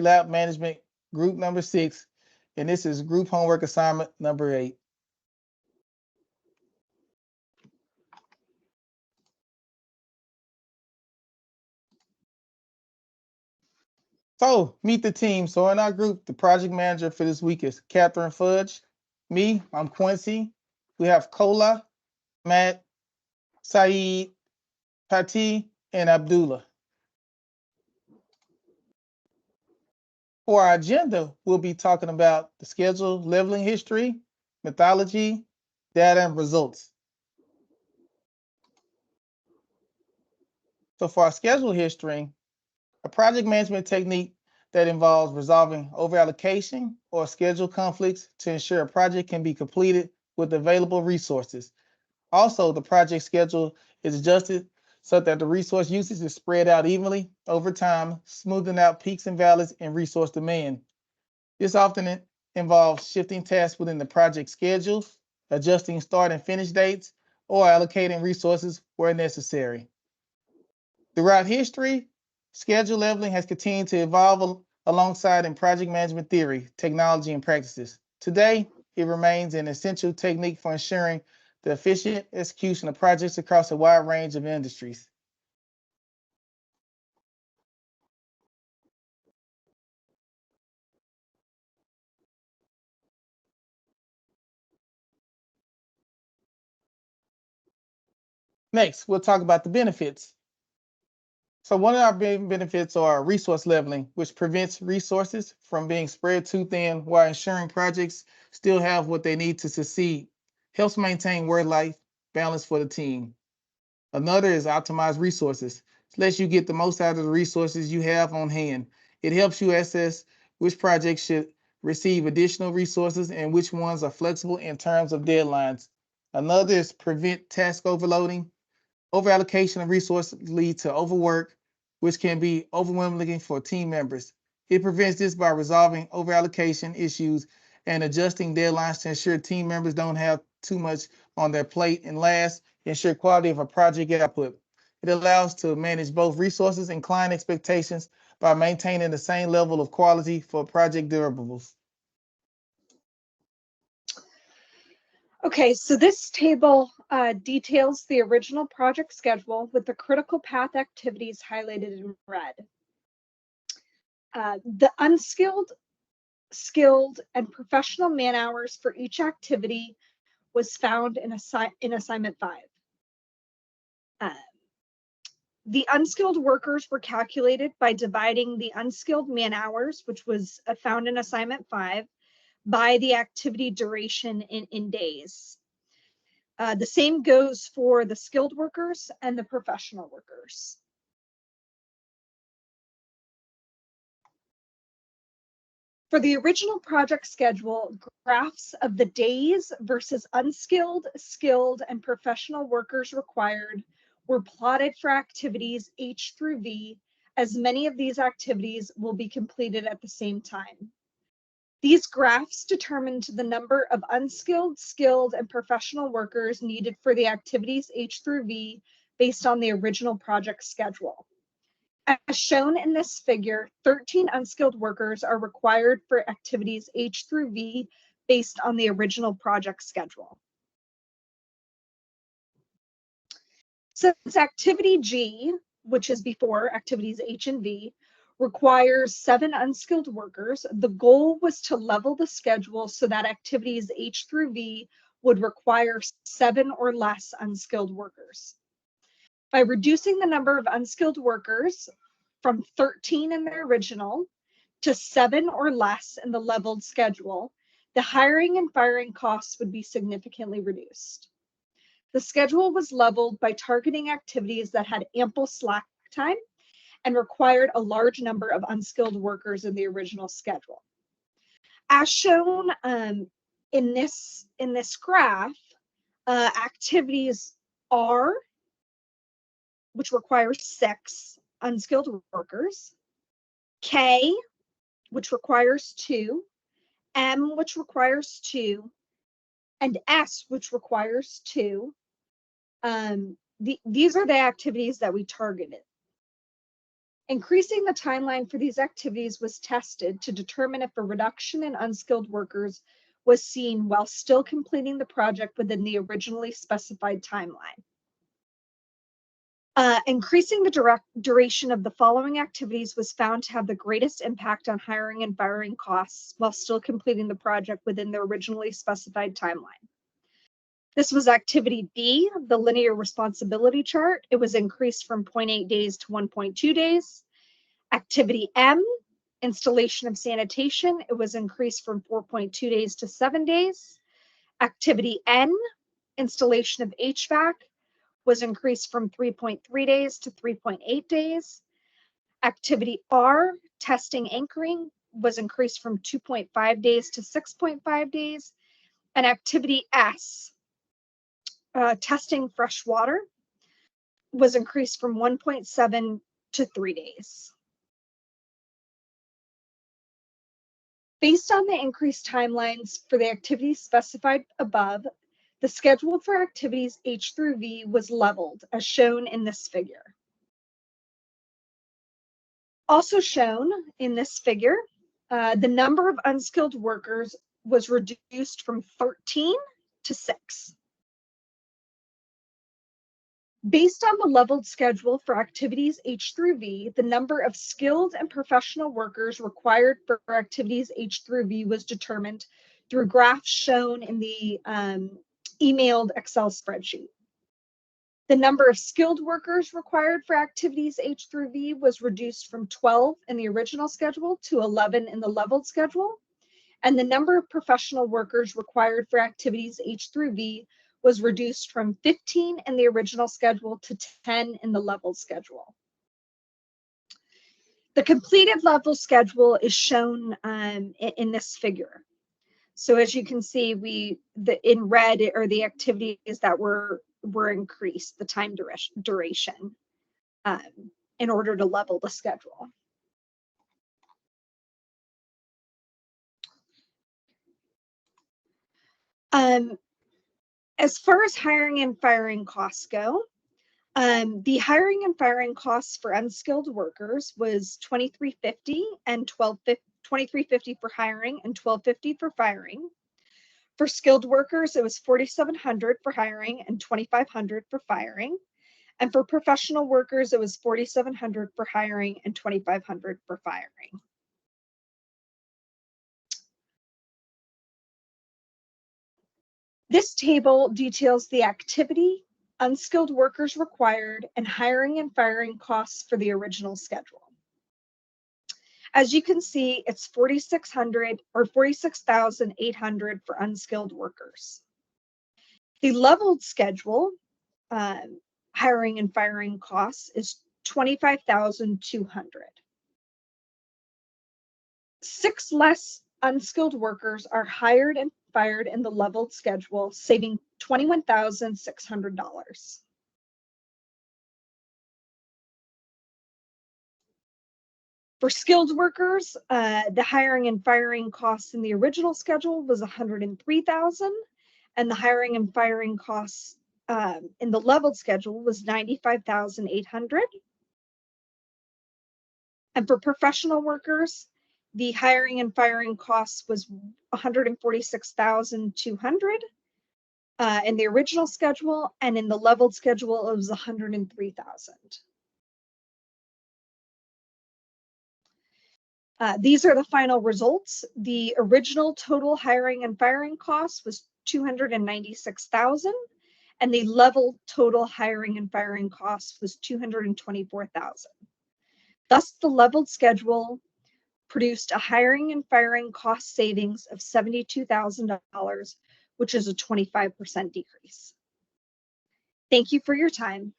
lab management group number 6, and this is group homework assignment number 8. So meet the team. So in our group, the project manager for this week is Catherine Fudge. Me, I'm Quincy. We have Kola, Matt, Saeed, Pati, and Abdullah. For our agenda, we'll be talking about the schedule, leveling history, methodology, data, and results. So for our schedule history, a project management technique that involves resolving overallocation or schedule conflicts to ensure a project can be completed with available resources. Also, the project schedule is adjusted so that the resource usage is spread out evenly over time, smoothing out peaks and valleys in resource demand. This often involves shifting tasks within the project schedule, adjusting start and finish dates, or allocating resources where necessary. Throughout history, schedule leveling has continued to evolve alongside in project management theory, technology, and practices. Today, it remains an essential technique for ensuring the efficient execution of projects across a wide range of industries. Next, we'll talk about the benefits. So one of our big benefits are resource leveling, which prevents resources from being spread too thin while ensuring projects still have what they need to succeed. Helps maintain work-life balance for the team. Another is optimize resources. It lets you get the most out of the resources you have on hand. It helps you assess which projects should receive additional resources and which ones are flexible in terms of deadlines. Another is prevent task overloading. Overallocation of resources leads to overwork, which can be overwhelming for team members. It prevents this by resolving overallocation issues and adjusting deadlines to ensure team members don't have too much on their plate. And last, ensure quality of a project output. It allows to manage both resources and client expectations by maintaining the same level of quality for project deliverables. Okay, so this table details the original project schedule with the critical path activities highlighted in red. The unskilled, skilled, and professional man hours for each activity was found in assignment 5. The unskilled workers were calculated by dividing the unskilled man hours, which was found in assignment 5, by the activity duration in days. The same goes for the skilled workers and the professional workers. For the original project schedule, graphs of the days versus unskilled, skilled, and professional workers required were plotted for activities H through V, as many of these activities will be completed at the same time. These graphs determined the number of unskilled, skilled, and professional workers needed for the activities H through V based on the original project schedule. As shown in this figure, 13 unskilled workers are required for activities H through V based on the original project schedule. Since activity G, which is before activities H and V, requires 7 unskilled workers, the goal was to level the schedule so that activities H through V would require 7 or less unskilled workers. By reducing the number of unskilled workers from 13 in the original to 7 or less in the leveled schedule, the hiring and firing costs would be significantly reduced. The schedule was leveled by targeting activities that had ample slack time and required a large number of unskilled workers in the original schedule. As shown in this graph, activities R, which requires 6 unskilled workers, K, which requires 2, M, which requires 2, and S, which requires 2. These are the activities that we targeted. Increasing the timeline for these activities was tested to determine if a reduction in unskilled workers was seen while still completing the project within the originally specified timeline. Increasing the duration of the following activities was found to have the greatest impact on hiring and firing costs while still completing the project within the originally specified timeline. This was activity B, the linear responsibility chart. It was increased from 0.8 days to 1.2 days. Activity M, installation of sanitation. It was increased from 4.2 days to 7 days. Activity N, installation of HVAC, was increased from 3.3 days to 3.8 days. Activity R, testing anchoring, was increased from 2.5 days to 6.5 days. And activity S, testing fresh water, was increased from 1.7 to 3 days. Based on the increased timelines for the activities specified above, the schedule for activities H through V was leveled, as shown in this figure. Also shown in this figure, the number of unskilled workers was reduced from 13 to 6. Based on the leveled schedule for activities H through V, the number of skilled and professional workers required for activities H through V was determined through graphs shown in the emailed Excel spreadsheet. The number of skilled workers required for activities H through V was reduced from 12 in the original schedule to 11 in the leveled schedule. And the number of professional workers required for activities H through V was reduced from 15 in the original schedule to 10 in the leveled schedule. The completed level schedule is shown in this figure. So as you can see, in red are the activities that were increased, the time duration, in order to level the schedule. As far as hiring and firing costs go, the hiring and firing costs for unskilled workers was $23.50 and $23.50 for hiring and $12.50 for firing. For skilled workers, it was $4,700 for hiring and $2,500 for firing. And for professional workers, it was $4,700 for hiring and $2,500 for firing. This table details the activity, unskilled workers required, and hiring and firing costs for the original schedule. As you can see, it's $4,600 or $46,800 for unskilled workers. The leveled schedule, hiring and firing costs, is $25,200. 6 less unskilled workers are hired and fired in the leveled schedule, saving $21,600. For skilled workers, the hiring and firing costs in the original schedule was $103,000, and the hiring and firing costs in the leveled schedule was $95,800. And for professional workers, the hiring and firing costs was $146,200 in the original schedule, and in the leveled schedule, it was $103,000. These are the final results. The original total hiring and firing cost was $296,000, and the level total hiring and firing cost was $224,000. Thus, the leveled schedule produced a hiring and firing cost savings of $72,000, which is a 25% decrease. Thank you for your time.